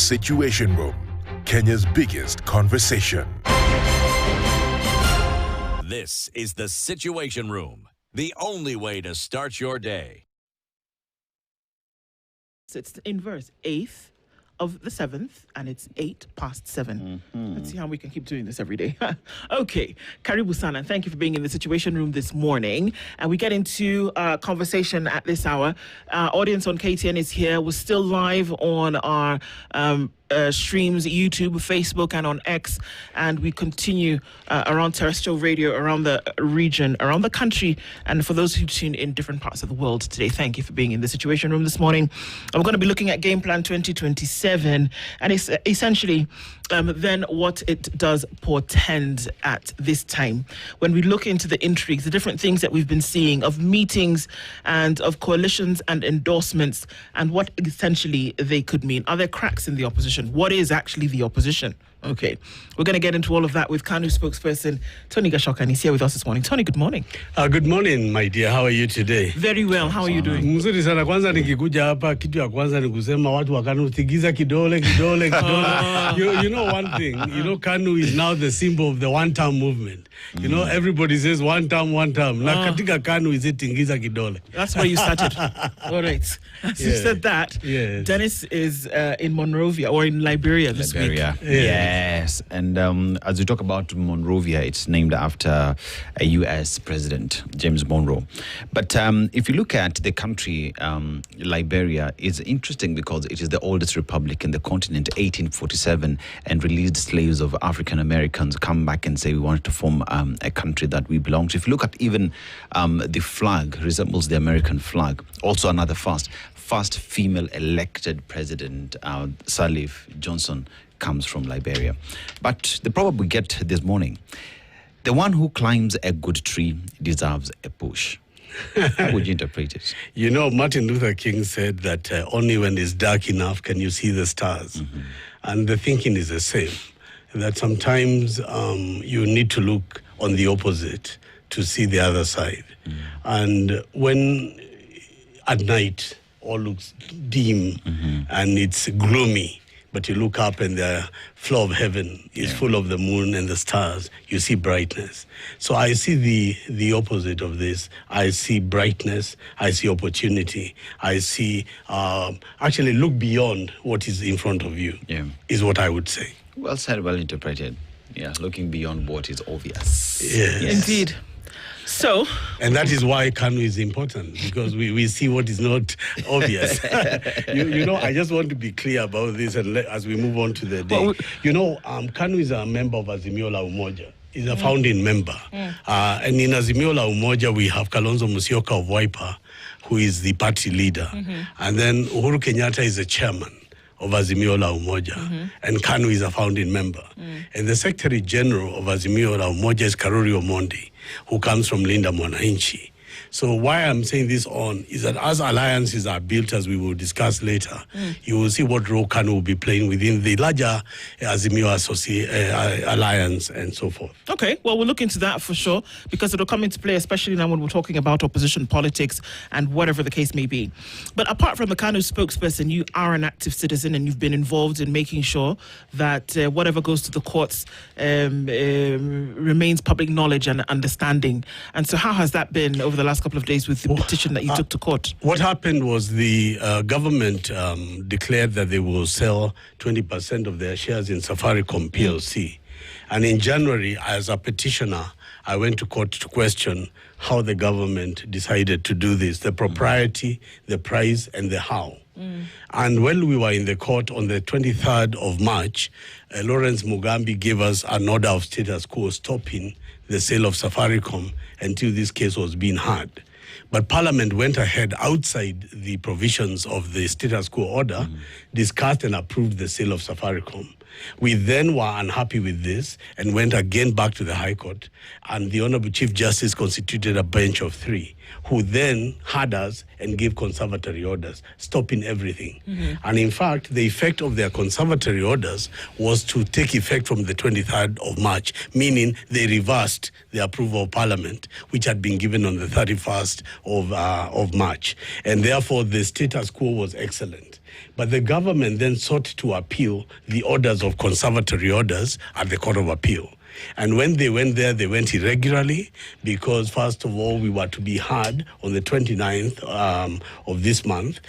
Situation Room, Kenya's biggest conversation. This is the Situation Room, the only way to start your day. So it's in verse 8th of the 7th, and it's 7:08. Let's see how we can keep doing this every day. Okay, Karibu Sana, thank you for being in the Situation Room this morning. And we get into conversation at this hour. Our audience on KTN is here. We're still live on our streams, YouTube, Facebook, and on X, and we continue around terrestrial radio, around the region, around the country, and for those who tune in different parts of the world today, thank you for being in the Situation Room this morning. I'm going to be looking at Game Plan 2027, and it's essentially then what it does portend at this time. When we look into the intrigues, the different things that we've been seeing of meetings and of coalitions and endorsements, and what essentially they could mean. Are there cracks in the opposition? What is actually the opposition? Okay, we're going to get into all of that with Kanu spokesperson Tony Gachoka, and he's here with us this morning. Tony, good morning. Good morning, my dear. How are you today? Very well. How are you doing? Mzuri sana. Kwanza nikikuja hapa, kitu ya kwanza ni kusema watu wa Kanu tigiza kidole. You know one thing, Kanu is now the symbol of the one-term movement. Everybody says one term. Na katika Kanu is it tingiza kidole. That's where you started. All right. As you said that, Dennis is in Monrovia or in Liberia this week. Yes, and as we talk about Monrovia, it's named after a U.S. President, James Monroe. But if you look at the country, Liberia is interesting because it is the oldest republic in the continent, 1847, and released slaves of African Americans come back and say we wanted to form a country that we belong to. If you look at even the flag, resembles the American flag. Also another first female elected president, Sirleaf Johnson, comes from Liberia. But the problem we get this morning, the one who climbs a good tree deserves a push. How would you interpret it? Martin Luther King said that only when it's dark enough can you see the stars. And the thinking is the same, that sometimes you need to look on the opposite to see the other side. And when at night all looks dim and it's gloomy, but you look up and the floor of heaven is full of the moon and the stars, you see brightness. So I see the opposite of this. I see brightness, I see opportunity, I see, actually look beyond what is in front of you, is what I would say. Well said, well interpreted. Yeah, looking beyond what is obvious. Yes. Indeed. So, and that is why Kanu is important, because we see what is not obvious. I just want to be clear about this, and as we move on to the day. Kanu is a member of Azimo la Umoja. He's a founding member. And in Azimo la Umoja, we have Kalonzo Musyoka of Wiper, who is the party leader. And then Uhuru Kenyatta is the chairman of Azimo la Umoja, and Kanu is a founding member. And the Secretary General of Azimo la Umoja is Karuri Omondi, who comes from Linda Mwananchi. So why I'm saying this is that as alliances are built, as we will discuss later, you will see what role Kanu will be playing within the larger Azimio alliance and so forth. Okay, well, we'll look into that for sure, because it'll come into play, especially now when we're talking about opposition politics and whatever the case may be. But apart from the Kanu spokesperson, you are an active citizen and you've been involved in making sure that whatever goes to the courts remains public knowledge and understanding. And so how has that been over the last couple of days with the petition that you took to court? What happened was the government declared that they will sell 20% of their shares in Safaricom PLC. And in January, as a petitioner, I went to court to question how the government decided to do this, the propriety, the price, and the how. And when we were in the court on the 23rd of March, Lawrence Mugambi gave us an order of status quo stopping the sale of Safaricom until this case was being heard. But Parliament went ahead outside the provisions of the status quo order, discussed and approved the sale of Safaricom. We then were unhappy with this and went again back to the High Court, and the Honorable Chief Justice constituted a bench of 3, who then had us and gave conservatory orders, stopping everything. And in fact, the effect of their conservatory orders was to take effect from the 23rd of March, meaning they reversed the approval of Parliament, which had been given on the 31st of March. And therefore, the status quo was excellent. But the government then sought to appeal the orders of conservatory orders at the Court of Appeal. And when they went there, they went irregularly because, first of all, we were to be heard on the 29th of this month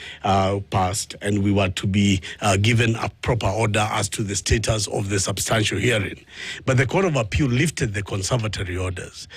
past, and we were to be given a proper order as to the status of the substantial hearing. But the Court of Appeal lifted the conservatory orders,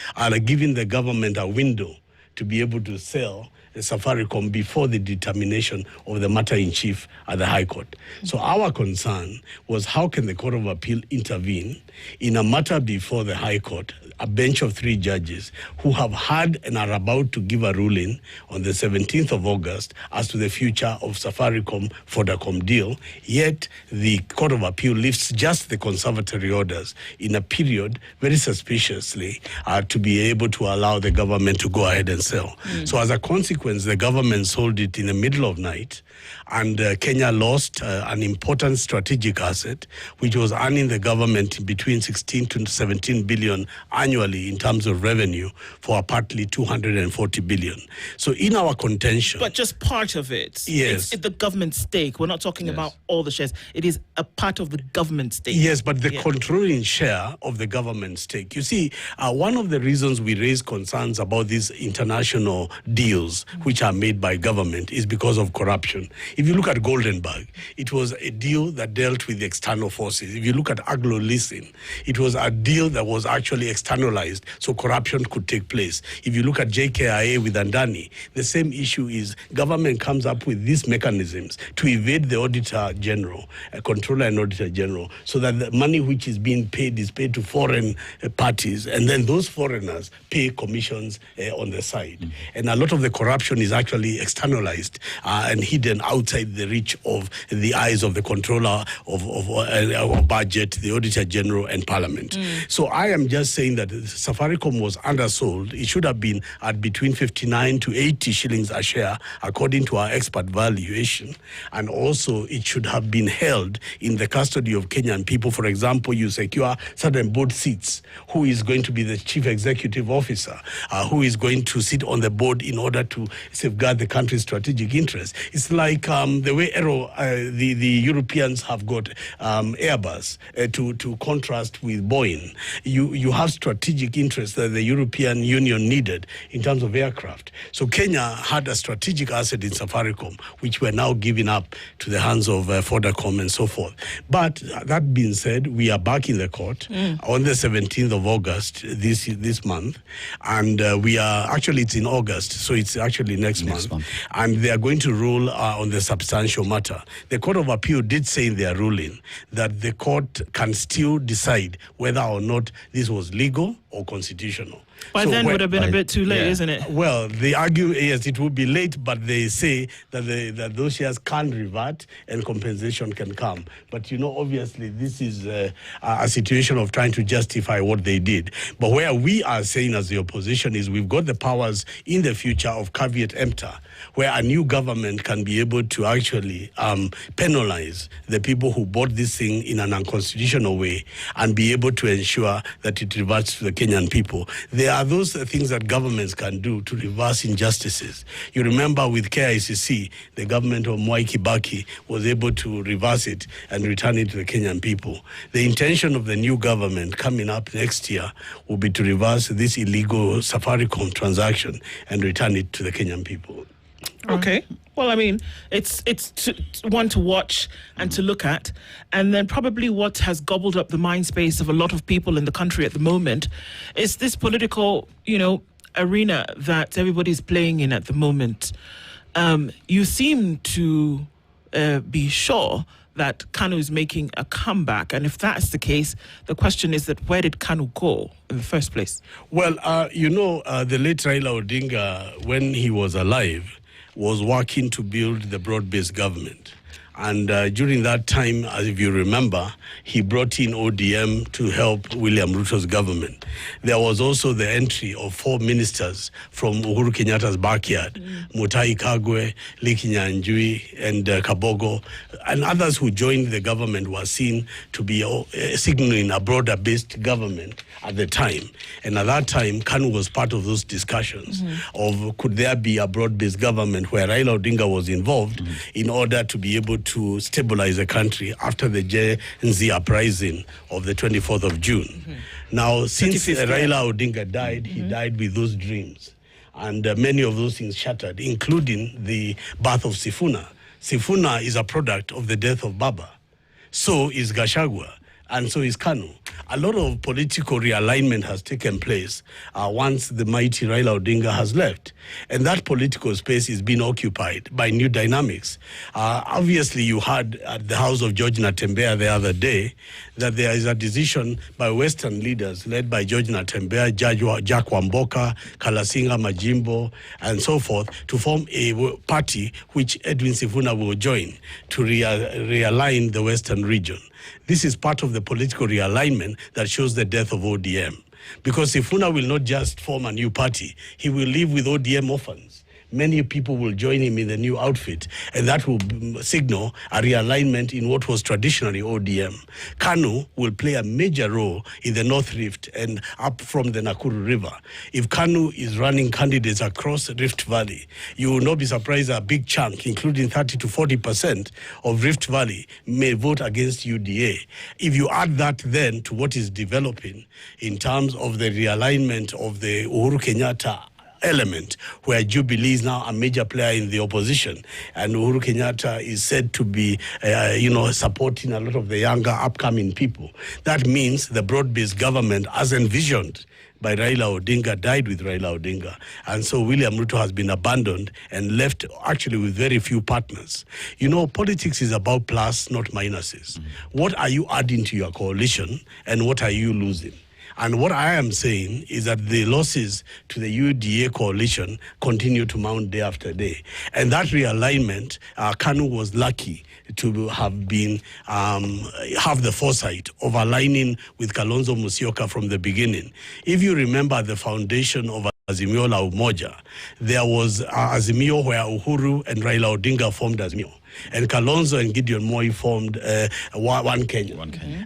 giving the government a window to be able to sell Safaricom before the determination of the matter in chief at the High Court. So our concern was, how can the Court of Appeal intervene in a matter before the High Court, a bench of 3 judges who have heard and are about to give a ruling on the 17th of August as to the future of Safaricom-Vodacom deal, yet the Court of Appeal lifts just the conservatory orders in a period very suspiciously to be able to allow the government to go ahead and sell. So as a consequence, the government sold it in the middle of night, and Kenya lost an important strategic asset, which was earning the government between 16 to 17 billion annually in terms of revenue for partly 240 billion. So in our contention... But just part of it. Yes. It's the government stake. We're not talking about all the shares. It is a part of the government stake. Yes, but the controlling share of the government stake. You see, one of the reasons we raise concerns about these international deals which are made by government is because of corruption. If you look at Goldenberg, it was a deal that dealt with the external forces. If you look at Agro-Leasing, it was a deal that was actually externalized so corruption could take place. If you look at JKIA with Andani, the same issue is government comes up with these mechanisms to evade the Auditor General, Controller and Auditor General, so that the money which is being paid is paid to foreign parties, and then those foreigners pay commissions on the side. And a lot of the corruption is actually externalized and hidden outside the reach of the eyes of the Controller of Budget, the Auditor General, and Parliament. So I am just saying that Safaricom was undersold. It should have been at between 59 to 80 shillings a share, according to our expert valuation. And also, it should have been held in the custody of Kenyan people. For example, you secure certain board seats. Who is going to be the chief executive officer? Who is going to sit on the board in order to safeguard the country's strategic interests? It's like the way the Europeans have got Airbus to contrast with Boeing. You have strategic interests that the European Union needed in terms of aircraft. So Kenya had a strategic asset in Safaricom, which we're now giving up to the hands of Vodacom and so forth. But that being said, we are back in the court on the 17th of August this month, and we are actually, it's in August, so it's actually next month. And they are going to rule on the substantial matter. The Court of Appeal did say in their ruling that the court can still decide whether or not this was legal or constitutional. By then would have been a bit too late, isn't it? Well, they argue, yes, it will be late, but they say that that those shares can revert and compensation can come. But, you know, obviously, this is a situation of trying to justify what they did. But where we are saying as the opposition is we've got the powers in the future of caveat emptor, where a new government can be able to actually penalize the people who bought this thing in an unconstitutional way and be able to ensure that it reverts to the Kenyan people. There are those things that governments can do to reverse injustices. You remember with KICC, the government of Mwai Kibaki was able to reverse it and return it to the Kenyan people. The intention of the new government coming up next year will be to reverse this illegal Safaricom transaction and return it to the Kenyan people. Okay. Well, I mean, it's one to watch and to look at. And then probably what has gobbled up the mind space of a lot of people in the country at the moment is this political, arena that everybody's playing in at the moment. You seem to be sure that Kanu is making a comeback. And if that's the case, the question is that where did Kanu go in the first place? Well, the late Raila Odinga, when he was alive, was working to build the broad-based government. And during that time, as if you remember, he brought in ODM to help William Ruto's government. There was also the entry of 4 ministers from Uhuru Kenyatta's backyard, Mutahi Kagwe, Liki Nyanjui, and Kabogo, and others who joined the government were seen to be signaling a broader-based government at the time. And at that time, Kanu was part of those discussions of could there be a broad-based government where Raila Odinga was involved in order to be able to stabilize the country after the Gen Z uprising of the 24th of June. Now, since Raila Odinga died, he died with those dreams. And many of those things shattered, including the birth of Sifuna. Sifuna is a product of the death of Baba. So is Gachagua, and so is Kanu. A lot of political realignment has taken place once the mighty Raila Odinga has left. And that political space is being occupied by new dynamics. Obviously, you heard at the house of George Natembea the other day that there is a decision by Western leaders led by George Natembea, Jack Wamboka, Kalasinga Majimbo, and so forth, to form a party which Edwin Sifuna will join to realign the Western region. This is part of the political realignment that shows the death of ODM. Because Sifuna will not just form a new party, he will live with ODM orphans. Many people will join him in the new outfit, and that will signal a realignment in what was traditionally ODM. Kanu will play a major role in the North Rift and up from the Nakuru River. If Kanu is running candidates across Rift Valley, you will not be surprised a big chunk, including 30 to 40% of Rift Valley, may vote against UDA. If you add that then to what is developing in terms of the realignment of the Uhuru Kenyatta element, where Jubilee is now a major player in the opposition, and Uhuru Kenyatta is said to be, supporting a lot of the younger upcoming people. That means the broad-based government, as envisioned by Raila Odinga, died with Raila Odinga. And so William Ruto has been abandoned and left actually with very few partners. You know, politics is about plus, not minuses. What are you adding to your coalition, and what are you losing? And what I am saying is that the losses to the UDA coalition continue to mount day after day. And that realignment, Kanu was lucky to have been, have the foresight of aligning with Kalonzo Musyoka from the beginning. If you remember the foundation of Azimo la Umoja, there was Azimio where Uhuru and Raila Odinga formed Azimio. And Kalonzo and Gideon Moi formed One Kenya.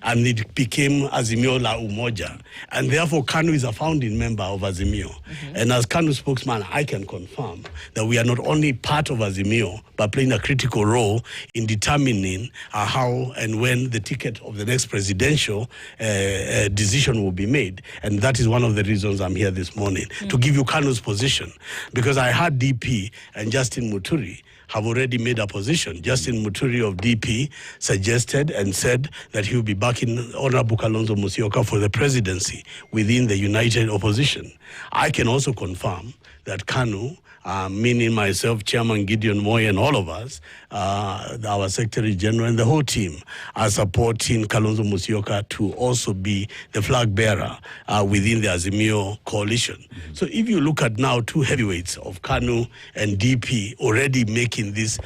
And it became Azimio la Umoja. And therefore, Kanu is a founding member of Azimio. And as Kanu spokesman, I can confirm that we are not only part of Azimio, but playing a critical role in determining how and when the ticket of the next presidential decision will be made. And that is one of the reasons I'm here this morning, to give you Kanu's position. Because I heard DP and Justin Muturi have already made a position. Justin Muturi of DP suggested and said that he will be backing Honorable Kalonzo Musyoka for the presidency within the united opposition. I can also confirm that Kanu, meaning myself, Chairman Gideon Moi, and all of us, our Secretary General and the whole team, are supporting Kalonzo Musyoka to also be the flag bearer within the Azimio coalition. So if you look at now two heavyweights of Kanu and DP already making this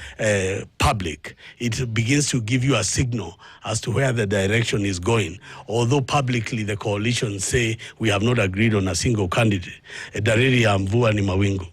public, it begins to give you a signal as to where the direction is going. Although publicly the coalition say we have not agreed on a single candidate. Dariri ya mvua ni mawingu.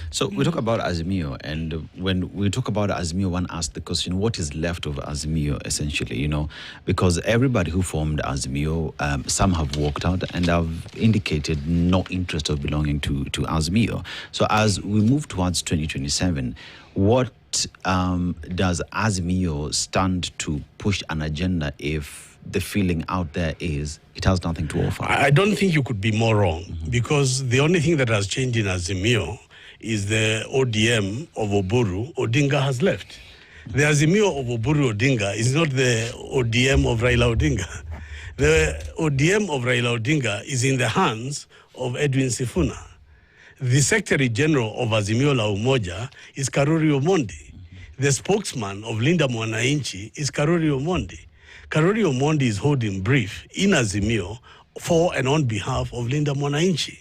So we talk about Azimio, and when we talk about Azimio, one asks the question, what is left of Azimio, essentially, you know, because everybody who formed Azimio, some have walked out and have indicated no interest of belonging to Azimio. So as we move towards 2027, what does Azimio stand to push an agenda if the feeling out there is it has nothing to offer? I don't think you could be more wrong, because the only thing that has changed in Azimio is the ODM of Oburu Odinga has left. The Azimio of Oburu Odinga is not the ODM of Raila Odinga. The ODM of Raila Odinga is in the hands of Edwin Sifuna. The Secretary General of Azimio la Umoja is Karuri Omondi. The spokesman of Linda Mwananchi is Karuri Omondi. Karuri Omondi is holding brief in Azimio for and on behalf of Linda Mwananchi.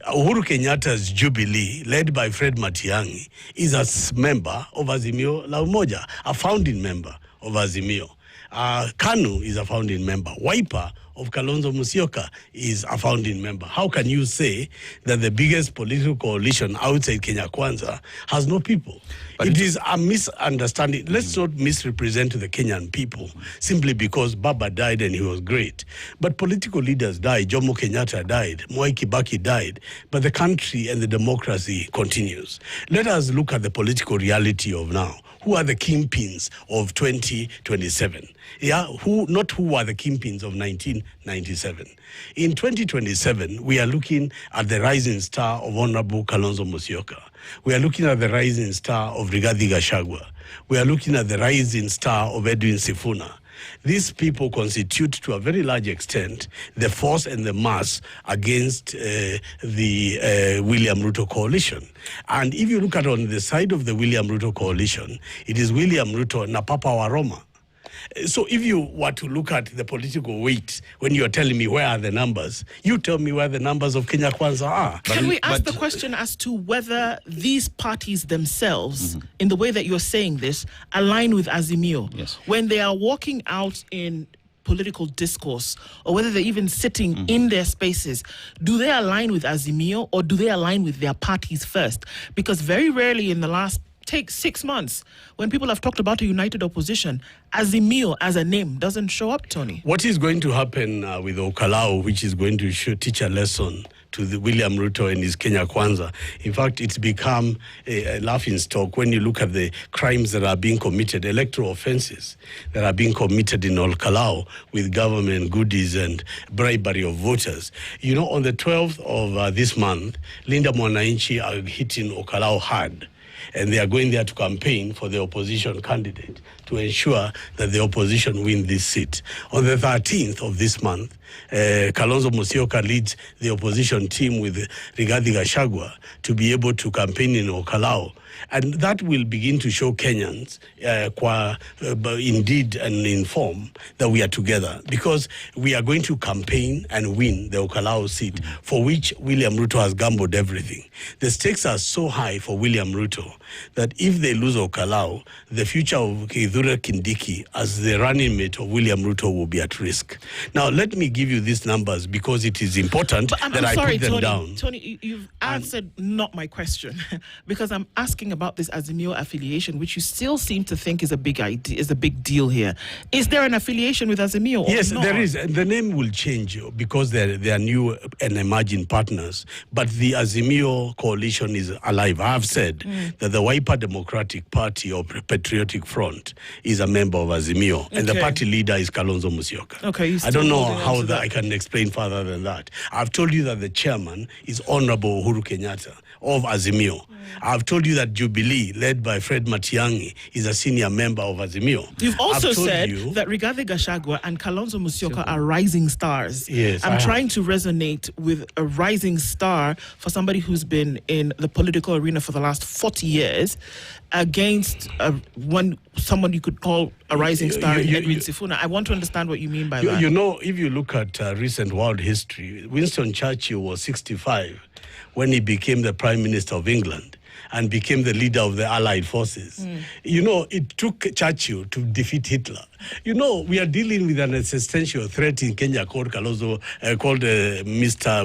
Uhuru Kenyatta's Jubilee, led by Fred Matiang'i, is a member of Azimio la Umoja, a founding member of Azimio. Kanu is a founding member. Wiper of Kalonzo Musyoka is a founding member. How can you say that the biggest political coalition outside Kenya Kwanza has no people? But it is a misunderstanding. Let's not misrepresent the Kenyan people simply because Baba died and he was great. But political leaders died. Jomo Kenyatta died. Mwai Kibaki died. But the country and the democracy continues. Let us look at the political reality of now. who are the kingpins of 2027. Yeah, not who are the kingpins of 1997. In 2027, we are looking at the rising star of Honorable Kalonzo Musyoka. We are looking at the rising star of Rigathi Gachagua. We are looking at the rising star of Edwin Sifuna. These people constitute, to a very large extent, the force and the mass against the William Ruto coalition. And if you look at on the side of the William Ruto coalition, it is William Ruto and Papa Waroma. So if you were to look at the political weight, when you're telling me where are the numbers, you tell me where the numbers of Kenya Kwanza are. Can we ask the question as to whether these parties themselves, in the way that you're saying this, align with Azimo? Yes. When they are walking out in political discourse, or whether they're even sitting in their spaces, do they align with Azimo, or do they align with their parties first? Because very rarely in the last take 6 months, when people have talked about a united opposition, Azimo as a name doesn't show up, Tony. What is going to happen with Okalao, which is going to teach a lesson to the William Ruto and his Kenya Kwanza? In fact, it's become a laughing stock when you look at the crimes that are being committed, electoral offenses that are being committed in Olkalou with government goodies and bribery of voters. You know, on the 12th of this month, Linda Mwananchi are hitting Okalou hard. And they are going there to campaign for the opposition candidate to ensure that the opposition win this seat. On the 13th of this month, Kalonzo Musyoka leads the opposition team with Rigathi Gachagua to be able to campaign in Okalao. And that will begin to show Kenyans, indeed and in form, that we are together, because we are going to campaign and win the Okalao seat, for which William Ruto has gambled everything. The stakes are so high for William Ruto that if they lose Okalao, the future of Kindiki as the running mate of William Ruto will be at risk. Now, let me give you these numbers because it is important that I put them down. Tony, you've answered not my question, because I'm asking about this Azimo affiliation, which you still seem to think is a big idea, is a big deal here. Is there an affiliation with Azimo? Yes, there is. The name will change because they are new and emerging partners. But the Azimo coalition is alive. I have said that the Wiper Democratic Party or Patriotic Front is a member of Azimo, and the party leader is Kalonzo Musyoka. Okay, I don't know how I can explain further than that. I've told you that the chairman is Honorable Uhuru Kenyatta of Azimo. I've told you that Jubilee, led by Fred Matiang'i, is a senior member of Azimo. You've also said that Rigathi Gachagua and Kalonzo Musyoka are rising stars. Yes, I'm trying to resonate with a rising star for somebody who's been in the political arena for the last 40 years against someone you could call a rising star in Edwin Sifuna. I want to understand what you mean by that. You know, if you look at recent world history, Winston Churchill was 65 when he became the Prime Minister of England and became the leader of the Allied forces. You know, it took Churchill to defeat Hitler. You know, we are dealing with an existential threat in Kenya called Mr.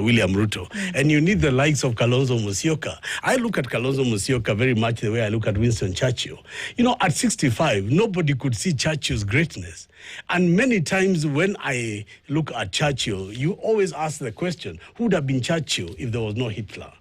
William Ruto. And you need the likes of Kalonzo Musyoka. I look at Kalonzo Musyoka very much the way I look at Winston Churchill. You know, at 65, nobody could see Churchill's greatness. And many times when I look at Churchill, you always ask the question, who would have been Churchill if there was no Hitler?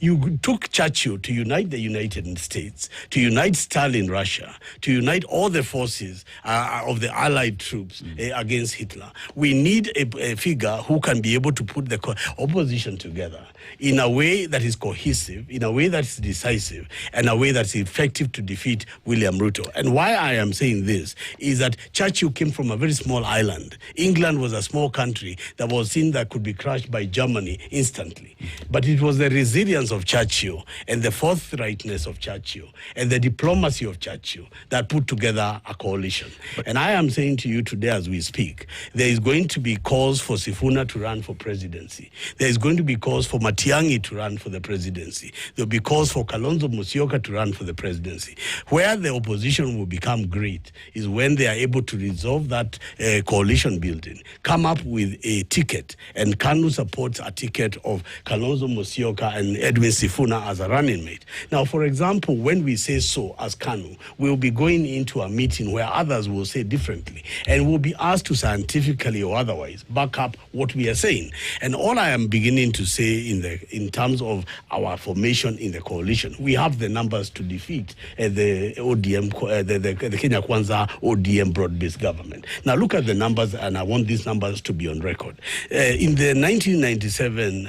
You took Churchill to unite the United States, to unite Stalin Russia, to unite all the forces of the Allied troops against Hitler. We need a figure who can be able to put the opposition together in a way that is cohesive, in a way that is decisive, and a way that is effective to defeat William Ruto. And why I am saying this is that Churchill came from a very small island. England was a small country that was seen that could be crushed by Germany instantly. But it was the resilience of Churchill and the forthrightness of Churchill and the diplomacy of Churchill that put together a coalition. And I am saying to you today as we speak, there is going to be calls for Sifuna to run for presidency. There is going to be calls for Matiang'i to run for the presidency. There will be calls for Kalonzo Musyoka to run for the presidency. Where the opposition will become great is when they are able to resolve that coalition building, come up with a ticket, and Kanu supports a ticket of Kalonzo Musyoka and Edwin Sifuna as a running mate. Now, for example, when we say so as Kanu, we'll be going into a meeting where others will say differently, and we'll be asked to scientifically or otherwise back up what we are saying. And all I am beginning to say in terms of our formation in the coalition, we have the numbers to defeat the ODM, the Kenya Kwanza ODM broad-based government. Now look at the numbers, and I want these numbers to be on record. In the 1997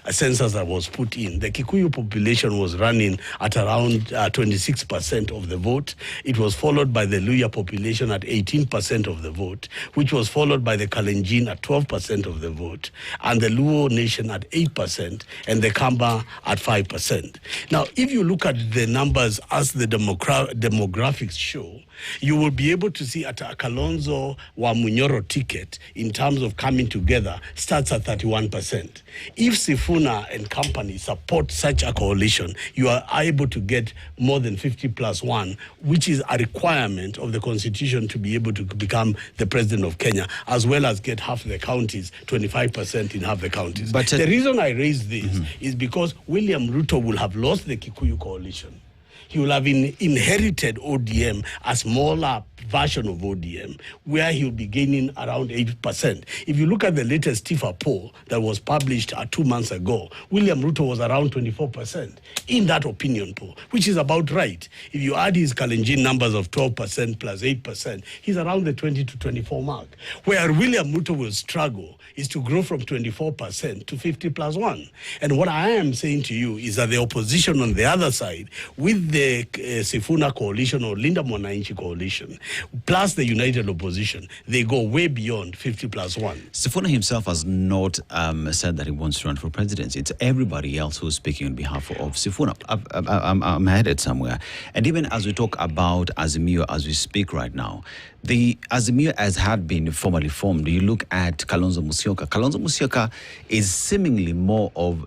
census that was put in, the Kikuyu population was running at around 26% of the vote. It was followed by the Luhya population at 18% of the vote, which was followed by the Kalenjin at 12% of the vote, and the Luo nation at 8%, and the Kamba at 5%. Now, if you look at the numbers as the demographics show, you will be able to see at a Kalonzo wa Munyoro ticket, in terms of coming together, starts at 31%. If Sifuna and company support such a coalition, you are able to get more than 50+1, which is a requirement of the constitution to be able to become the president of Kenya, as well as get half the counties, 25% in half the counties. But the reason I raise this is because William Ruto will have lost the Kikuyu coalition. He will have inherited ODM, a smaller version of ODM, where he'll be gaining around 8%. If you look at the latest TIFA poll that was published 2 months ago, William Ruto was around 24% in that opinion poll, which is about right. If you add his Kalenjin numbers of 12% plus 8%, he's around the 20 to 24 mark. Where William Ruto will struggle is to grow from 24% to 50+1. And what I am saying to you is that the opposition on the other side, with the Sifuna coalition or Linda Mwananchi coalition, plus the united opposition, they go way beyond 50+1. Sifuna himself has not said that he wants to run for presidency. It's everybody else who's speaking on behalf of Sifuna. I'm headed somewhere. And even as we talk about Azimo as we speak right now, the Azimo as had been formally formed. You look at Kalonzo Musyoka. Kalonzo Musyoka is seemingly more of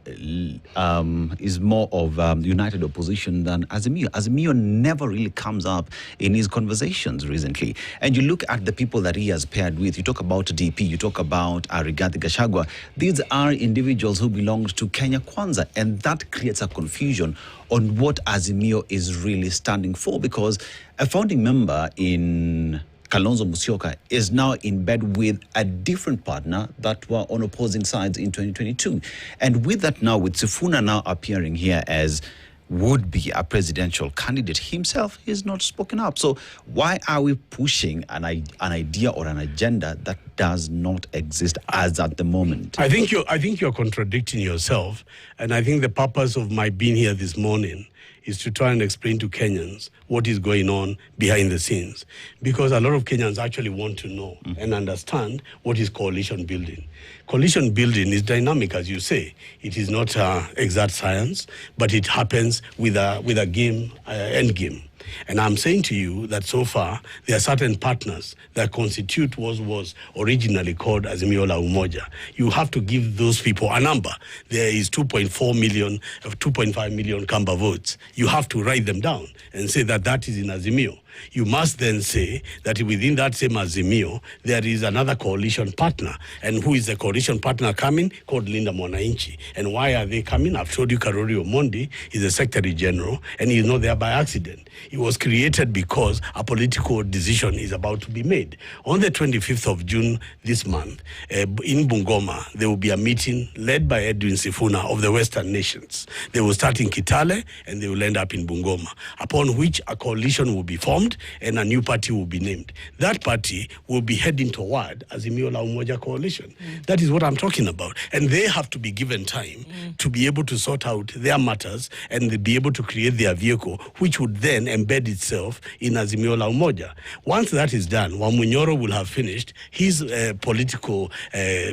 united opposition than Azimo. Azimo never really comes up in his conversations recently. And you look at the people that he has paired with. You talk about DP. You talk about Rigathi Gachagua. These are individuals who belong to Kenya Kwanza, and that creates a confusion on what Azimo is really standing for, because a founding member in Kalonzo Musyoka is now in bed with a different partner that were on opposing sides in 2022. And with that now, with Sifuna now appearing here as would be a presidential candidate himself, he's not spoken up. So why are we pushing an idea or an agenda that does not exist as at the moment? I think you're contradicting yourself, and I think the purpose of my being here this morning is to try and explain to Kenyans what is going on behind the scenes. Because a lot of Kenyans actually want to know and understand what is coalition building. Coalition building is dynamic, as you say. It is not exact science, but it happens with a game, end game. And I'm saying to you that so far, there are certain partners that constitute what was originally called Azimo la Umoja. You have to give those people a number. There is 2.4 million, 2.5 million Kamba votes. You have to write them down and say that that is in Azimio. You must then say that within that same Azimio, there is another coalition partner. And who is the coalition partner coming? Called Linda Mwananchi. And why are they coming? I've told you Karori Omondi is the Secretary General, and he is not there by accident. He was created because a political decision is about to be made. On the 25th of June this month, in Bungoma, there will be a meeting led by Edwin Sifuna of the Western nations. They will start in Kitale, and they will end up in Bungoma, upon which a coalition will be formed and a new party will be named. That party will be heading toward Azimio la Umoja coalition. That is what I'm talking about. And they have to be given time to be able to sort out their matters and be able to create their vehicle, which would then embed itself in Azimio la Umoja. Once that is done, Wamunyoro will have finished his political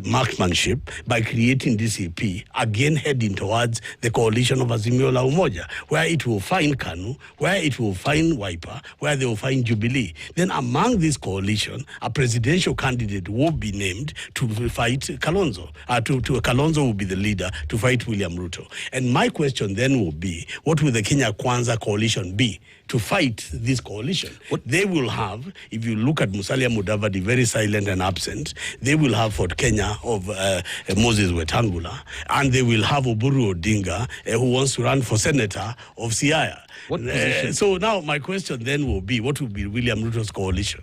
marksmanship by creating DCP, again heading towards the coalition of Azimio la Umoja, where it will find Kanu, where it will find Wiper, where where they will find Jubilee. Then among this coalition, a presidential candidate will be named to fight Kalonzo. Kalonzo will be the leader to fight William Ruto. And my question then will be, what will the Kenya Kwanza coalition be to fight this coalition? What they will have, if you look at Musalia Mudavadi, very silent and absent, they will have Fort Kenya of Moses Wetangula, and they will have Oburu Odinga, who wants to run for senator of Siaya. So now my question then will be, what will be William Ruto's coalition?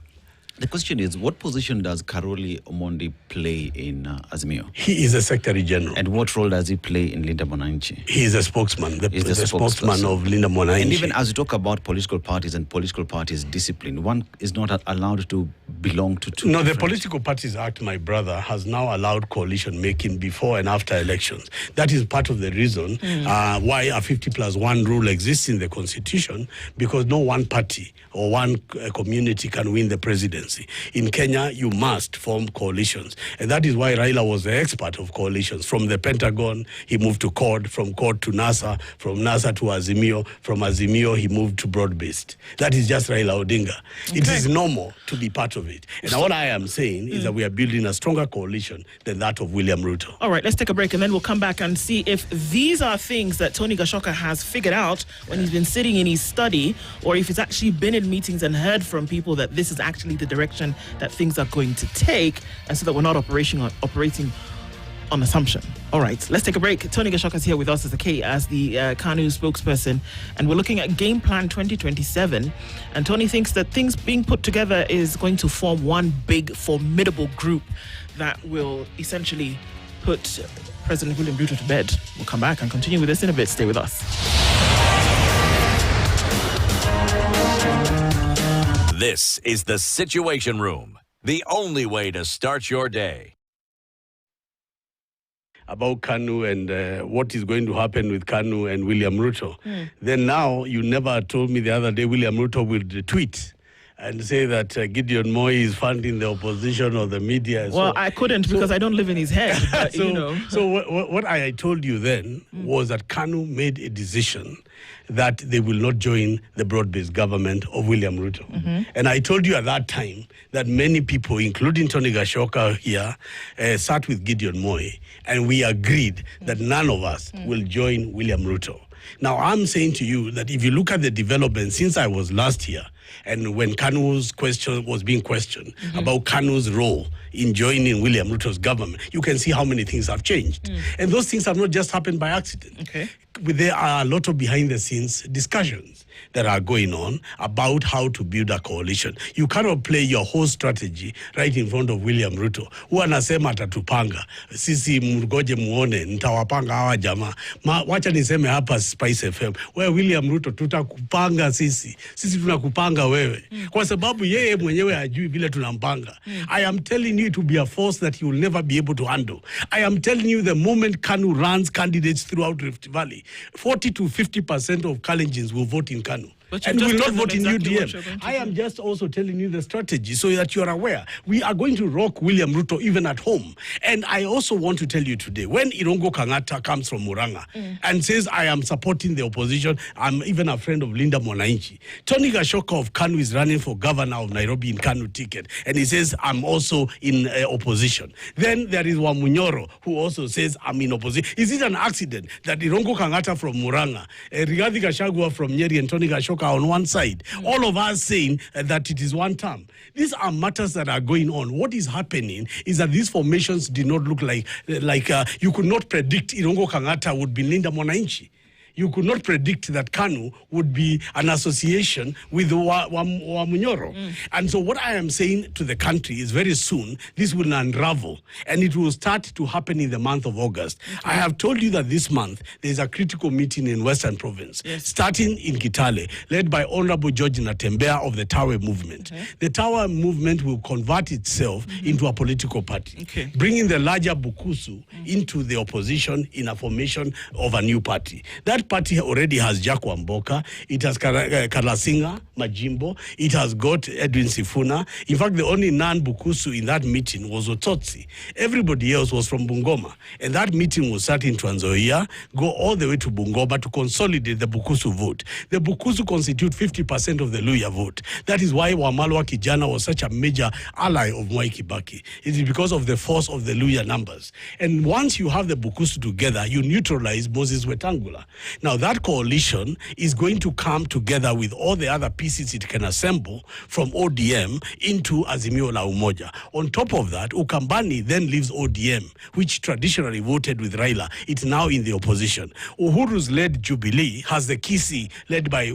The question is, what position does Karoli Omondi play in Azimio? He is a Secretary General. And what role does he play in Linda Mwananchi? He is a spokesman, the spokesman of Linda Mwananchi. And even as you talk about political parties and political parties' discipline, one is not allowed to belong to two. No, the Political Parties Act, my brother, has now allowed coalition making before and after elections. That is part of the reason why a 50+1 rule exists in the Constitution, because no one party or one community can win the presidency. In Kenya, you must form coalitions. And that is why Raila was the expert of coalitions. From the Pentagon, he moved to CORD, from CORD to NASA, from NASA to Azimio, from Azimio, he moved to broad-based. That is just Raila Odinga. Okay. It is normal to be part of it. And all I am saying is that we are building a stronger coalition than that of William Ruto. All right, let's take a break and then we'll come back and see if these are things that Tony Gachoka has figured out when he's been sitting in his study, or if he's actually been in meetings and heard from people that this is actually the direction that things are going to take, and so that we're not operating on assumption. All right, let's take a break. Tony Gachoka is here with us as the Kanu spokesperson, and we're looking at Game Plan 2027. And Tony thinks that things being put together is going to form one big, formidable group that will essentially put President William Ruto to bed. We'll come back and continue with this in a bit. Stay with us. This is the Situation Room, the only way to start your day. About Kanu and what is going to happen with Kanu and William Ruto. Then now, you never told me the other day William Ruto will tweet and say that Gideon Moi is funding the opposition or the media. Well, I couldn't because I don't live in his head. But, So what I told you then was that Kanu made a decision that they will not join the broad-based government of William Ruto. And I told you at that time that many people, including Tony Gachoka here, sat with Gideon Moi, and we agreed that none of us will join William Ruto. Now, I'm saying to you that if you look at the development since I was last here, and when Kanu's question was being questioned about Kanu's role in joining William Ruto's government, you can see how many things have changed. And those things have not just happened by accident. Okay. There are a lot of behind-the-scenes discussions that are going on about how to build a coalition. You cannot play your whole strategy right in front of William Ruto, who anasema atatupanga. Sisi mgoje muone, nitawapanga hawa jamaa. Wacha niseme hapa Spice FM, where William Ruto tutakupanga sisi. Sisi tunakupanga wewe. Kwa sababu yeye mwenyewe hajui vile tunampanga. I am telling you to be a force that he will never be able to handle. I am telling you the moment Kanu runs candidates throughout Rift Valley, 40 to 50% of Kalenjins will vote in Kanu. And will not vote in UDA. I am just also telling you the strategy so that you are aware. We are going to rock William Ruto even at home. And I also want to tell you today, when Irungu Kangata comes from Muranga and says, I am supporting the opposition, I'm even a friend of Linda Mwananchi. Tony Gachoka of Kanu is running for governor of Nairobi in Kanu ticket. And he says, I'm also in opposition. Then there is Wamunyoro, who also says, I'm in opposition. Is it an accident that Irungu Kangata from Muranga, Rigathi Gachagua from Nyeri, and Tony Gachoka on one side, all of us saying that it is one term? These are matters that are going on. What is happening is that these formations did not look like you could not predict Irungu Kangata would be Linda Mwananchi. You could not predict that Kanu would be an association with Wamunyoro. And so what I am saying to the country is very soon this will unravel, and it will start to happen in the month of August. I have told you that this month there is a critical meeting in Western Province, starting in Kitale, led by Honorable George Natembea of the Tawe movement. The Tawe movement will convert itself into a political party, bringing the larger Bukusu into the opposition in a formation of a new party. That party already has Jack Wamboka, it has Kalasinga, Majimbo, it has got Edwin Sifuna. In fact, the only non-Bukusu in that meeting was Ototsi. Everybody else was from Bungoma. And that meeting will start in Trans Nzoia, go all the way to Bungoma to consolidate the Bukusu vote. The Bukusu constitute 50% of the Luya vote. That is why Wamalwa Kijana was such a major ally of Mwai Kibaki. It is because of the force of the Luya numbers. And once you have the Bukusu together, you neutralize Moses Wetangula. Now that coalition is going to come together with all the other pieces it can assemble from ODM into Azimo la Umoja. On top of that, Ukambani then leaves ODM, which traditionally voted with Raila. It's now in the opposition. Uhuru's led Jubilee has the Kisi led by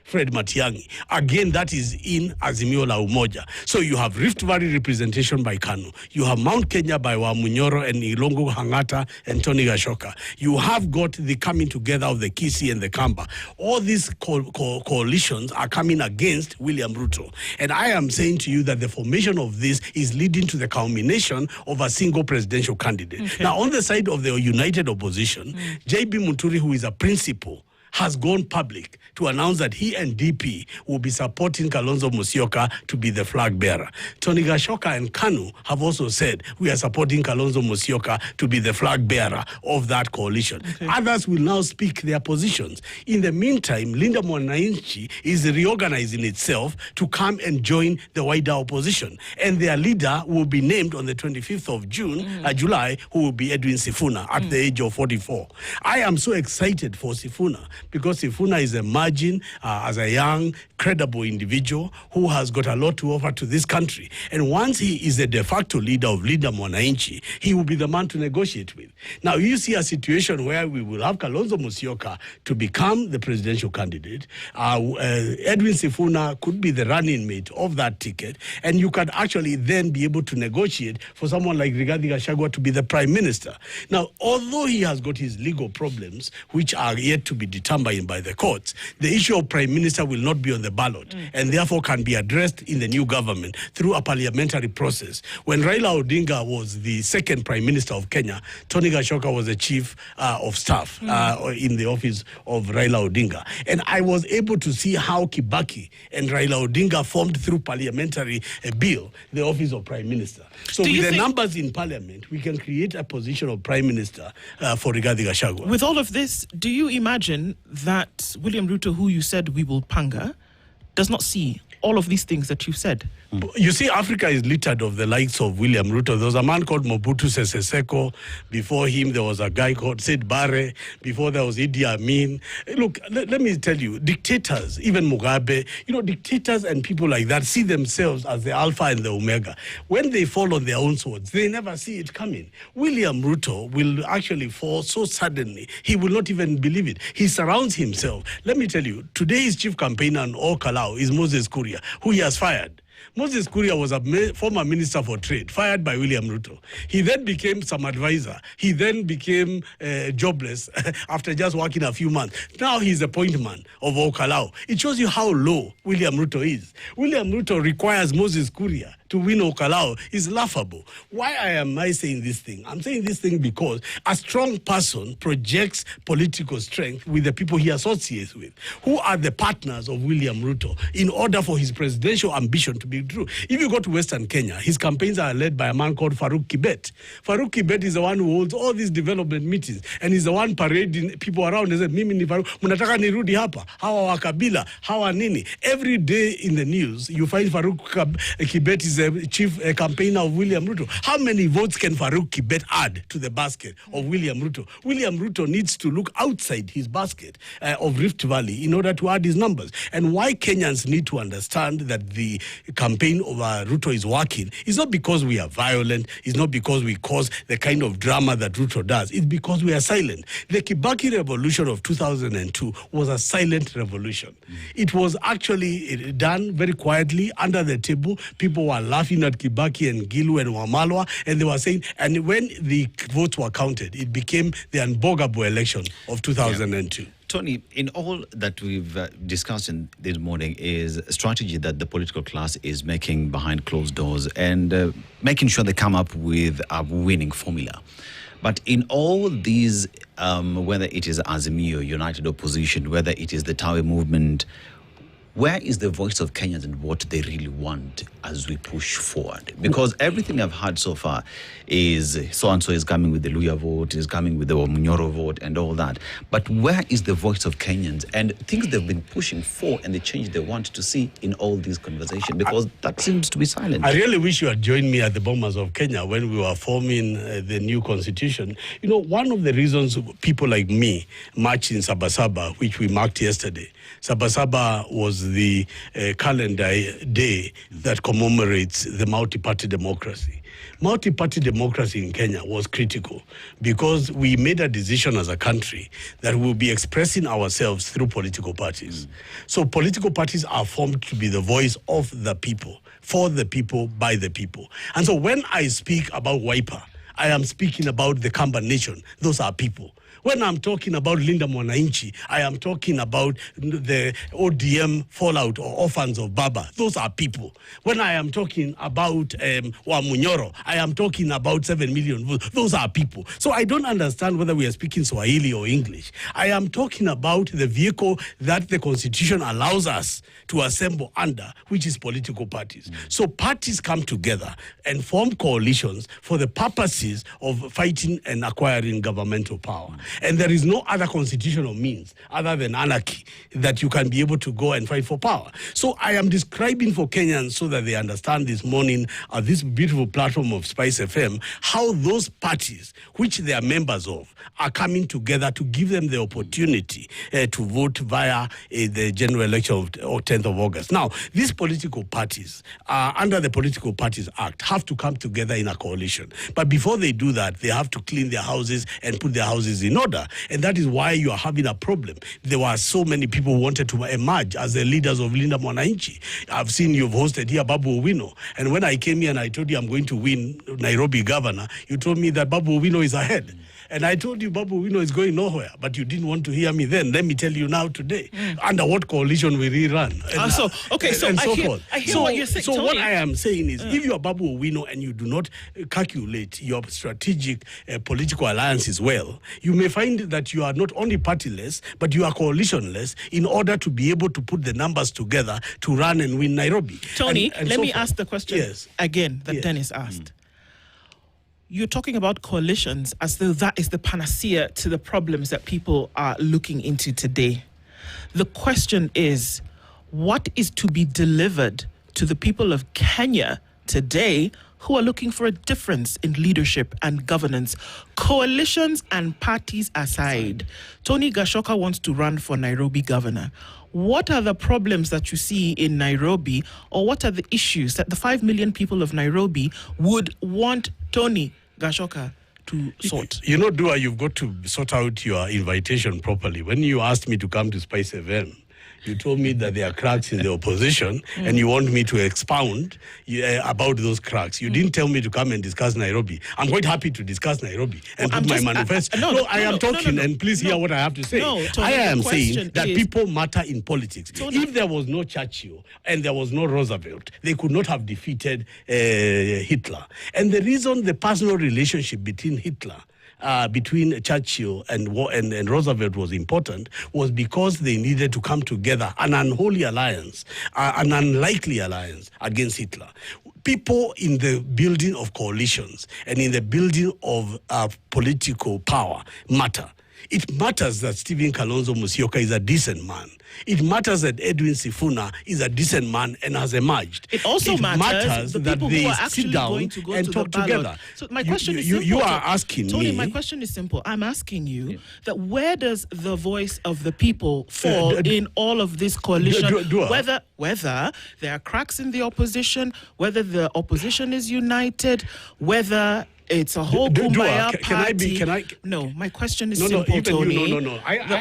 Fred Matiang'i. Again, that is in Azimio la Umoja. So you have Rift Valley representation by Kanu. You have Mount Kenya by Wamunyoro and Ilongo Hangata and Tony Gachoka. You have got the coming together of the Kisi and the Kamba. All these coalitions are coming against William Ruto. And I am saying to you that the formation of this is leading to the culmination of a single presidential candidate. Okay. Now, on the side of the united opposition, J.B. Muturi, who is a principal, has gone public to announce that he and DP will be supporting Kalonzo Musyoka to be the flag bearer. Tony Gachoka and Kanu have also said, we are supporting Kalonzo Musyoka to be the flag bearer of that coalition. Okay. Others will now speak their positions. In the meantime, Linda Mwananchi is reorganizing itself to come and join the wider opposition. And their leader will be named on the 25th of July, who will be Edwin Sifuna at the age of 44. I am so excited for Sifuna, because Sifuna is emerging as a young, credible individual who has got a lot to offer to this country. And once he is the de facto leader of Linda Mwananchi, he will be the man to negotiate with. Now, you see a situation where we will have Kalonzo Musyoka to become the presidential candidate. Edwin Sifuna could be the running mate of that ticket. And you can actually then be able to negotiate for someone like Rigathi Gachagua to be the prime minister. Now, although he has got his legal problems, which are yet to be determined by the courts, the issue of prime minister will not be on the ballot and therefore can be addressed in the new government through a parliamentary process. When Raila Odinga was the second prime minister of Kenya, Tony Gachoka was the chief of staff in the office of Raila Odinga. And I was able to see how Kibaki and Raila Odinga formed through parliamentary bill the office of prime minister. So with the numbers in parliament, we can create a position of prime minister for Rigathi Gachagua. With all of this, do you imagine that William Ruto, who you said we will panga, does not see all of these things that you said? You see, Africa is littered of the likes of William Ruto. There was a man called Mobutu Sese Seko. Before him, there was a guy called Sid Barre. Before there was Idi Amin. Look, let me tell you, dictators, even Mugabe, dictators and people like that see themselves as the alpha and the omega. When they fall on their own swords, they never see it coming. William Ruto will actually fall so suddenly, he will not even believe it. He surrounds himself. Let me tell you, today's chief campaigner in Okalao is Moses Kuria, who he has fired. Moses Kuria was a former minister for trade, fired by William Ruto. He then became some advisor. He then became jobless after just working a few months. Now he's a point man of Okalao. It shows you how low William Ruto is. William Ruto requires Moses Kuria to win Okalao is laughable. Why am I saying this thing? I'm saying this thing because a strong person projects political strength with the people he associates with, who are the partners of William Ruto, in order for his presidential ambition to be true. If you go to Western Kenya, his campaigns are led by a man called Farouk Kibet. Farouk Kibet is the one who holds all these development meetings, and he's the one parading people around and says, Mimi ni Farouk, munataka nirudi hapa, hawa wakabila, hawa nini. Every day in the news, you find Farouk Kibet is the chief campaigner of William Ruto. How many votes can Farouk Kibet add to the basket of William Ruto? William Ruto needs to look outside his basket of Rift Valley in order to add his numbers. And why Kenyans need to understand that the campaign of Ruto is working is not because we are violent, it's not because we cause the kind of drama that Ruto does, it's because we are silent. The Kibaki revolution of 2002 was a silent revolution. It was actually done very quietly under the table. People were laughing at Kibaki and Gilu and Wamalwa, and they were saying, and when the votes were counted, it became the unbogable election of 2002. Yeah. Tony, in all that we've discussed in this morning is a strategy that the political class is making behind closed doors and making sure they come up with a winning formula. But in all these, whether it is Azimo, United Opposition, whether it is the Tawe movement, where is the voice of Kenyans and what they really want as we push forward? Because everything I've heard so far is so-and-so is coming with the Luya vote, is coming with the Munyoro vote and all that. But where is the voice of Kenyans and things they've been pushing for and the change they want to see in all these conversations? Because that seems to be silent. I really wish you had joined me at the Bombers of Kenya when we were forming the new constitution. You know, one of the reasons people like me march in Sabasaba, which we marked yesterday, Sabasaba was the calendar day that commemorates the multi-party democracy. Multi-party democracy in Kenya was critical because we made a decision as a country that we'll be expressing ourselves through political parties. So political parties are formed to be the voice of the people, for the people, by the people. And so when I speak about Wiper, I am speaking about the Kamba Nation. Those are people. When I'm talking about Linda Mwananchi, I am talking about the ODM fallout or orphans of Baba. Those are people. When I am talking about Wamunyoro, I am talking about 7 million votes. Those are people. So I don't understand whether we are speaking Swahili or English. I am talking about the vehicle that the Constitution allows us to assemble under, which is political parties. So parties come together and form coalitions for the purposes of fighting and acquiring governmental power. And there is no other constitutional means other than anarchy that you can be able to go and fight for power. So I am describing for Kenyans so that they understand this morning at this beautiful platform of Spice FM, how those parties, which they are members of, are coming together to give them the opportunity to vote via the general election of 10th of August. Now, these political parties, under the Political Parties Act, have to come together in a coalition. But before they do that, they have to clean their houses and put their houses in order. And that is why you are having a problem. There were so many people who wanted to emerge as the leaders of Linda Mwananchi. I've seen you've hosted here Babu Owino. And when I came here and I told you I'm going to win Nairobi governor, you told me that Babu Owino is ahead. And I told you Babu Owino is going nowhere, but you didn't want to hear me then. Let me tell you now today, under what coalition will he run? And, so forth. I hear what you're saying. So Tony, what I am saying is, if you are Babu Owino and you do not calculate your strategic political alliances well, you may find that you are not only partyless, but you are coalitionless in order to be able to put the numbers together to run and win Nairobi. Tony, and let so me forth. ask the question again that Dennis asked. You're talking about coalitions as though that is the panacea to the problems that people are looking into today. The question is, what is to be delivered to the people of Kenya today who are looking for a difference in leadership and governance? Coalitions and parties aside, Tony Gachoka wants to run for Nairobi governor. What are the problems that you see in Nairobi, or what are the issues that the 5 million people of Nairobi would want Tony Gachoka to sort? You know, Dua, you've got to sort out your invitation properly. When you asked me to come to Spice FM, you told me that there are cracks in the opposition and you want me to expound about those cracks. You didn't tell me to come and discuss Nairobi. I'm quite happy to discuss Nairobi and put my manifesto. I am talking and please hear what I have to say. Tony, I am saying that people matter in politics. Tony, if there was no Churchill and there was no Roosevelt, they could not have defeated Hitler. And the reason the personal relationship between Hitler between Churchill and Roosevelt was important was because they needed to come together, an unholy alliance, an unlikely alliance against Hitler. People in the building of coalitions and in the building of political power matter. It matters that Stephen Kalonzo Musyoka is a decent man. It matters that Edwin Sifuna is a decent man and has emerged. It also matters the that people they who are actually sit down going to go and to talk the ballot. together. So my question is simple. You are asking Tony, me. my question is simple. I'm asking you that where does the voice of the people fall in all of this coalition? Whether there are cracks in the opposition, whether the opposition is united, whether it's a whole kumbaya party. No, my question is simple, Tony.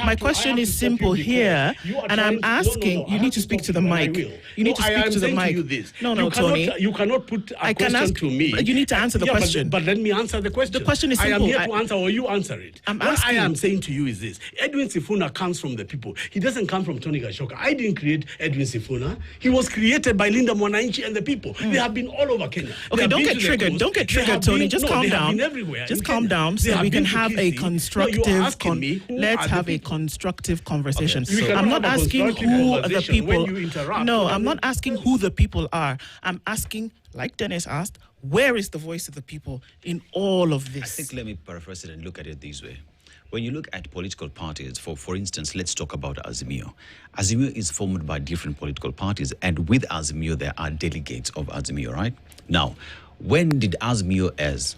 My question is simple here, and I'm asking. You need to speak to the mic. You need to speak to the mic. No, Tony. You cannot put a question to me. You need to answer the question. But let me answer the question. The question is simple. I am here to answer, or you answer it. What I am saying to you is this: Edwin Sifuna comes from the people. He doesn't come from Tony Gachoka. I didn't create Edwin Sifuna. He was created by Linda Mwananchi and the people. They have been all over Kenya. Okay, don't get triggered. Don't get triggered, Tony. Just calm they have down. been everywhere. Just In calm Kenya. down They so we can been to have a Kisii. constructive. No, you're asking me, who let's are the have a people? constructive conversation. You cannot I'm not have a asking constructive who the conversation people. when you interrupt. No, I'm not asking who the people are. I'm asking, like Dennis asked, where is the voice of the people in all of this? I think let me paraphrase it and look at it this way. When you look at political parties, for instance, let's talk about Azimo. Azimo is formed by different political parties, and with Azimo, there are delegates of Azimo, right? Now, when did Azimo as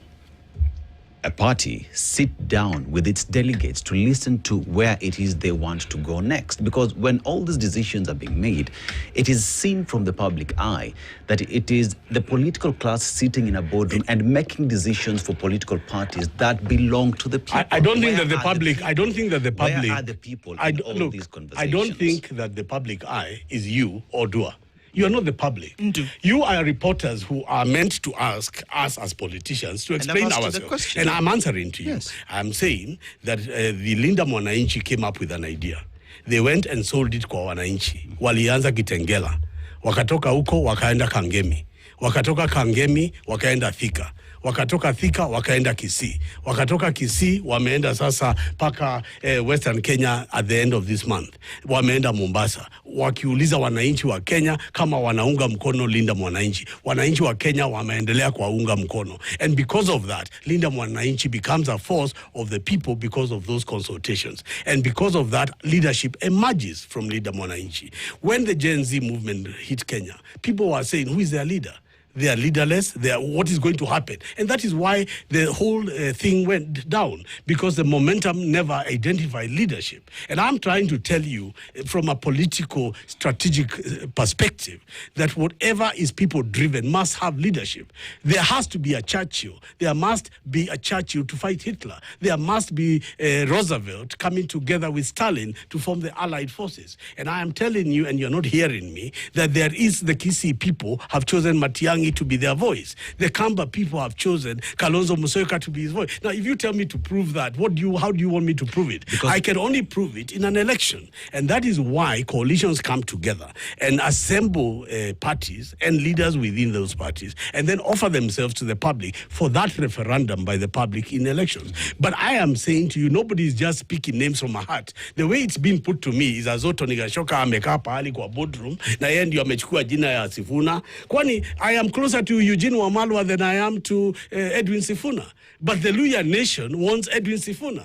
a party sit down with its delegates to listen to where it is they want to go next? Because when all these decisions are being made, it is seen from the public eye that it is the political class sitting in a boardroom and making decisions for political parties that belong to the people. I don't think Where that the are public. I don't think that the public. Where are the people in all look, these conversations? I don't think that the public eye is you or Dua. You are not the public. Ndu. You are reporters who are meant to ask us as politicians to explain I've asked you the ourselves. question. And I'm answering to you. Yes. I'm saying that the Linda Mwananchi came up with an idea. They went and sold it kwa wananchi. Walianza Kitengela. Wakatoka huko wakaenda Kangemi. Wakatoka Kangemi wakaenda Thika. Wakatoka Thika wakaenda Kisii. Wakatoka Kisii wameenda sasa paka Western Kenya at the end of this month. Wameenda Mombasa. Wakiuliza wananchi wa Kenya kama wanaunga mkono Linda Mwananchi. Wananchi wa Kenya wameendelea kuwaunga mkono. And because of that, Linda Mwananchi becomes a force of the people because of those consultations. And because of that, leadership emerges from Linda Mwananchi. When the Gen Z movement hit Kenya, people were saying, who is their leader? They are leaderless. What is going to happen? And that is why the whole thing went down, because the momentum never identified leadership. And I'm trying to tell you from a political strategic perspective that whatever is people-driven must have leadership. There has to be a Churchill. There must be a Churchill to fight Hitler. There must be Roosevelt coming together with Stalin to form the Allied forces. And I am telling you, and you're not hearing me, that there is the Kisii people have chosen Matiang'i to be their voice. The Kamba people have chosen Kalonzo Musyoka to be his voice. Now, if you tell me to prove that, how do you want me to prove it? Because I can only prove it in an election. And that is why coalitions come together and assemble parties and leaders within those parties and then offer themselves to the public for that referendum by the public in elections. But I am saying to you, nobody is just speaking names from a hat. The way it's been put to me is as though Gachoka amekaa pahali kwa boardroom na yeye ndio amechukua jina ya Sifuna. Kwani I am closer to Eugene Wamalwa than I am to Edwin Sifuna. But the Luhya nation wants Edwin Sifuna.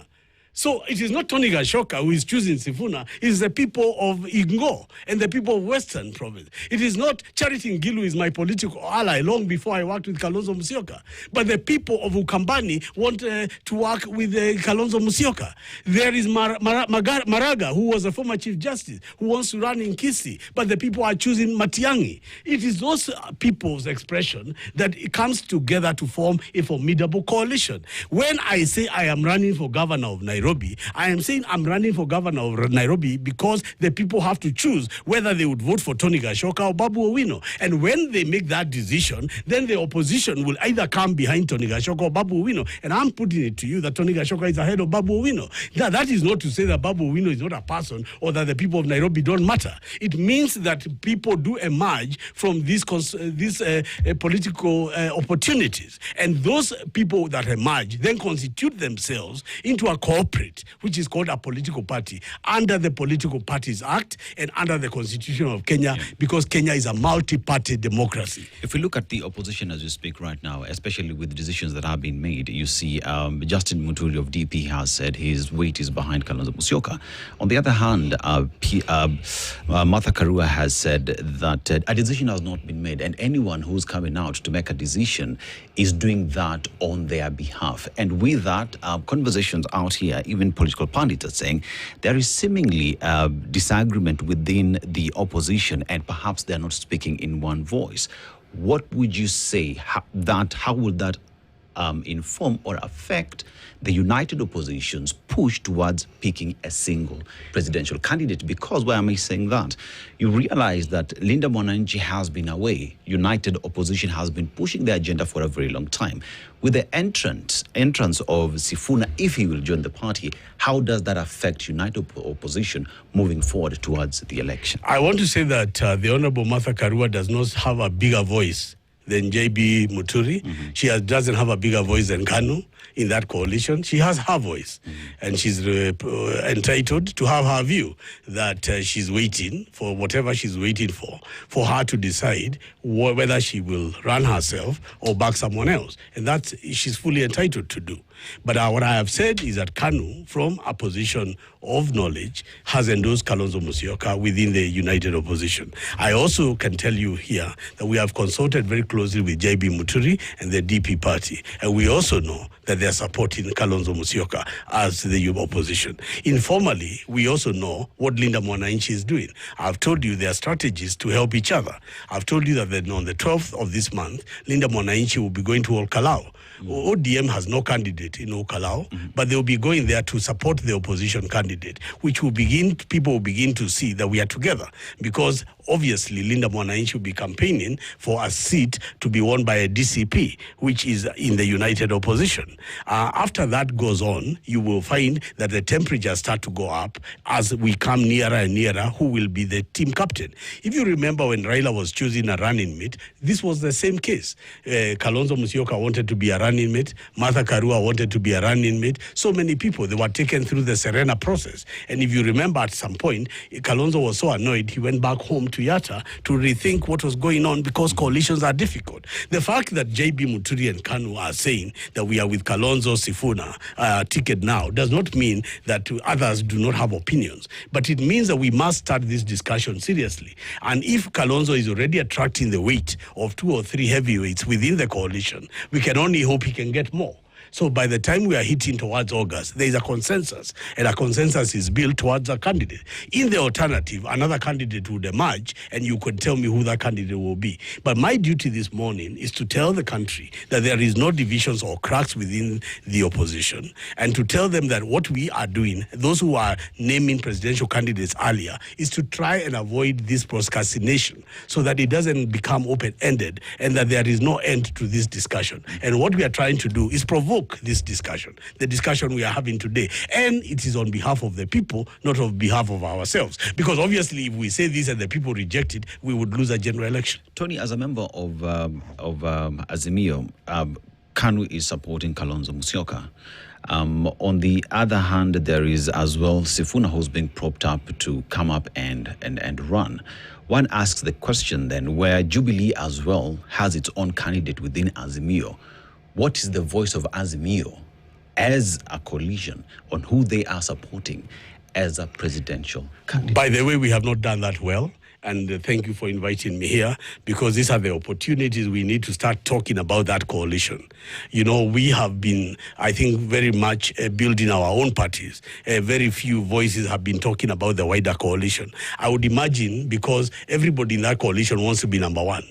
So it is not Tony Gachoka who is choosing Sifuna. It is the people of Ingo and the people of Western Province. It is not Charity Ngilu is my political ally long before I worked with Kalonzo Musyoka. But the people of Ukambani want to work with Kalonzo Musyoka. There is Maraga, who was a former Chief Justice, who wants to run in Kisii. But the people are choosing Matiang'i. It is those people's expression that it comes together to form a formidable coalition. When I say I am running for governor of Nairobi, I am saying I'm running for governor of Nairobi because the people have to choose whether they would vote for Tony Gachoka or Babu Owino. And when they make that decision, then the opposition will either come behind Tony Gachoka or Babu Owino. And I'm putting it to you that Tony Gachoka is ahead of Babu Owino. That is not to say that Babu Owino is not a person or that the people of Nairobi don't matter. It means that people do emerge from these political opportunities. And those people that emerge then constitute themselves into a corporate, which is called a political party, under the Political Parties Act and under the Constitution of Kenya, because Kenya is a multi-party democracy. If we look at the opposition as we speak right now, especially with decisions that have been made, you see Justin Muturi of DP has said his weight is behind Kalonzo Musyoka. On the other hand, Martha Karua has said that a decision has not been made, and anyone who's coming out to make a decision is doing that on their behalf. And with that, conversations out here, even political pundits are saying there is seemingly disagreement within the opposition, and perhaps they're not speaking in one voice. What would you say how would that inform or affect the united opposition's push towards picking a single presidential candidate? Because why am I saying that? You realize that Linda Mwananchi has been away. United opposition has been pushing the agenda for a very long time. With the entrance of Sifuna, if he will join the party, how does that affect united opposition moving forward towards the election? I want to say that the Honorable Martha Karua does not have a bigger voice than JB Muturi. She doesn't have a bigger voice than Kanu in that coalition. She has her voice, and she's entitled to have her view that she's waiting for whatever she's waiting for her to decide whether she will run herself or back someone else. And that she's fully entitled to do. But what I have said is that Kanu, from a position of knowledge, has endorsed Kalonzo Musyoka within the united opposition. I also can tell you here that we have consulted very closely with JB Muturi and the DP party. And we also know that they are supporting Kalonzo Musyoka as the opposition. Informally, we also know what Linda Mwananchi is doing. I've told you there are strategies to help each other. I've told you that on the 12th of this month, Linda Mwananchi will be going to Olkalou. ODM has no candidate in Okalao, but they will be going there to support the opposition candidate, which people will begin to see that we are together, because obviously Linda Mwananchi will be campaigning for a seat to be won by a DCP, which is in the united opposition. After that goes on, you will find that the temperatures start to go up as we come nearer and nearer who will be the team captain. If you remember when Raila was choosing a running mate, this was the same case. Kalonzo Musyoka wanted to be a running mate. Martha Karua wanted to be a running mate. So many people, they were taken through the Serena process. And if you remember at some point, Kalonzo was so annoyed, he went back home to Yatta to rethink what was going on, because coalitions are difficult. The fact that JB Muturi and Kanu are saying that we are with Kalonzo Sifuna ticket now does not mean that others do not have opinions. But it means that we must start this discussion seriously. And if Kalonzo is already attracting the weight of 2 or 3 heavyweights within the coalition, we can only hope he can get more. So by the time we are hitting towards August, there is a consensus, and a consensus is built towards a candidate. In the alternative, another candidate would emerge, and you could tell me who that candidate will be. But my duty this morning is to tell the country that there is no divisions or cracks within the opposition, and to tell them that what we are doing, those who are naming presidential candidates earlier, is to try and avoid this procrastination so that it doesn't become open-ended and that there is no end to this discussion. And what we are trying to do is provoke this discussion, the discussion we are having today. And it is on behalf of the people, not on behalf of ourselves. Because obviously, if we say this and the people reject it, we would lose a general election. Tony, as a member of Azimo, Kanu is supporting Kalonzo Musyoka. On the other hand, there is as well Sifuna, who's being propped up to come up and run. One asks the question then, where Jubilee as well has its own candidate within Azimo, what is the voice of Azimo as a coalition on who they are supporting as a presidential candidate? By the way, we have not done that well. And thank you for inviting me here, because these are the opportunities we need to start talking about that coalition. You know, we have been, I think, very much building our own parties. Very few voices have been talking about the wider coalition. I would imagine because everybody in that coalition wants to be number one.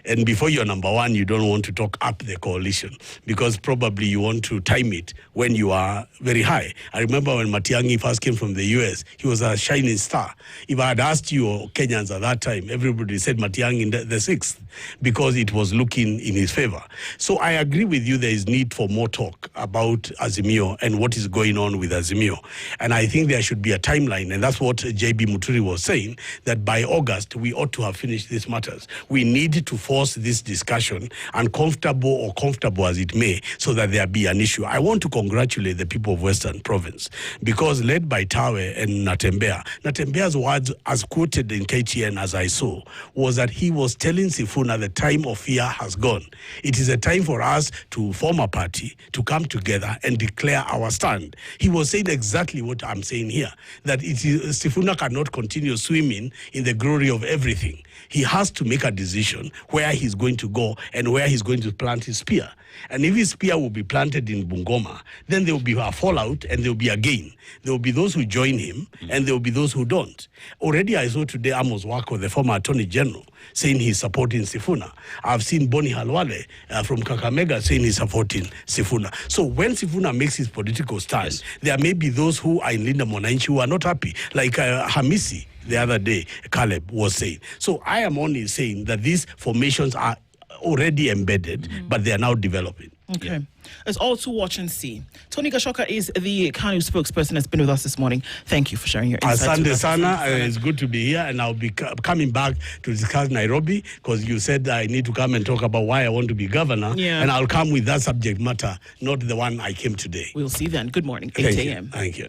And before you're number one, you don't want to talk up the coalition, because probably you want to time it when you are very high. I remember when Matiang'i first came from the US, he was a shining star. If I had asked you or Kenyans at that time, everybody said Matiang'i the 6th, because it was looking in his favor. So I agree with you, there is need for more talk about Azimo and what is going on with Azimo. And I think there should be a timeline, and that's what JB Muturi was saying, that by August, we ought to have finished these matters. We need to force this discussion, uncomfortable or comfortable as it may, so that there be an issue. I want to congratulate the people of Western Province, because led by Tawe and Natembea's words, as quoted in KTN as I saw, was that he was telling Sifuna the time of fear has gone. It is a time for us to form a party, to come together and declare our stand. He was saying exactly what I'm saying here, that Sifuna cannot continue swimming in the glory of everything. He has to make a decision where he's going to go and where he's going to plant his spear. And if his spear will be planted in Bungoma, then there will be a fallout and there will be a gain. There will be those who join him and there will be those who don't. Already I saw today Amos Wako, the former Attorney General, saying he's supporting Sifuna. I've seen Boni Halwale from Kakamega saying he's supporting Sifuna. So when Sifuna makes his political stand, there may be those who are in Linda Mwananchi who are not happy, like Hamisi the other day, Caleb was saying. So I am only saying that these formations are already embedded, but they are now developing. Okay. Yeah. It's all to watch and see. Tony Gachoka is the Kanu spokesperson, has been with us this morning. Thank you for sharing your insights. Asante with us. sana. It's good to be here, and I'll be coming back to discuss Nairobi, because you said I need to come and talk about why I want to be governor. Yeah. And I'll come with that subject matter, not the one I came today. We'll see then. Good morning, 8 Thank a.m. you. Thank you.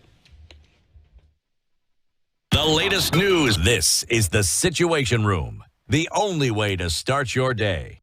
The latest news. This is the Situation Room, the only way to start your day.